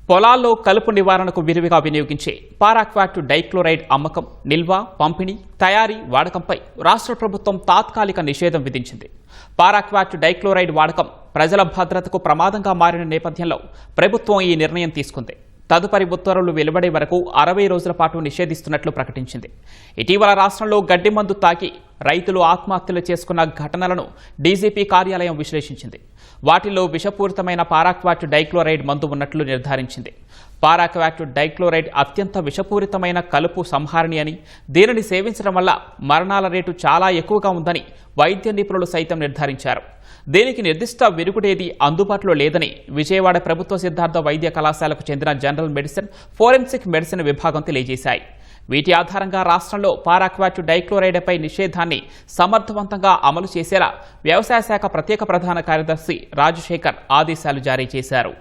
పొలాల్లో కలుపు నివారణకు విరివిగా వినియోగించే పారాక్వాట్ డైక్లోరైడ్ అమ్మకం, నిల్వ, పంపిణీ, తయారీ, వాడకంపై రాష్ట్ర ప్రభుత్వం తాత్కాలిక నిషేధం విధించింది. పారాక్వాట్ డైక్లోరైడ్ వాడకం ప్రజల భద్రతకు ప్రమాదంగా మారిన నేపథ్యంలో ప్రభుత్వం ఈ నిర్ణయం తీసుకుంది. తదుపరి ఉత్తర్వులు వెలువడే వరకు 60 రోజుల పాటు నిషేధిస్తున్నట్లు ప్రకటించింది. ఇటీవల రాష్ట్రంలో గడ్డి మందు తాకి రైతులు ఆత్మహత్యలు చేసుకున్న ఘటనలను డీజీపీ కార్యాలయం విశ్లేషించింది. వాటిల్లో విషపూరితమైన పారాక్వాట్ డైక్లోరైడ్ మందు ఉన్నట్లు నిర్ధారించింది. పారాక్వాట్ డైక్లోరైడ్ అత్యంత విషపూరితమైన కలుపు సంహారిణి అని, దీనిని సేవించడం వల్ల మరణాల రేటు చాలా ఎక్కువగా ఉందని వైద్య నిపుణులు సైతం నిర్ధారించారు. దీనికి నిర్దిష్ట విరుగుడేది అందుబాటులో లేదని విజయవాడ ప్రభుత్వ సిద్ధార్థ వైద్య కళాశాలకు చెందిన జనరల్ మెడిసిన్, ఫోరెన్సిక్ మెడిసిన్ విభాగం తెలియజేశాయి. వీటి ఆధారంగా రాష్ట్రంలో పారాక్వాట్ డైక్లోరైడ్పై నిషేధాన్ని సమర్థవంతంగా అమలు చేసేలా వ్యవసాయ శాఖ ప్రత్యేక ప్రధాన కార్యదర్శి రాజశేఖర్ ఆదేశాలు జారీ చేశారు.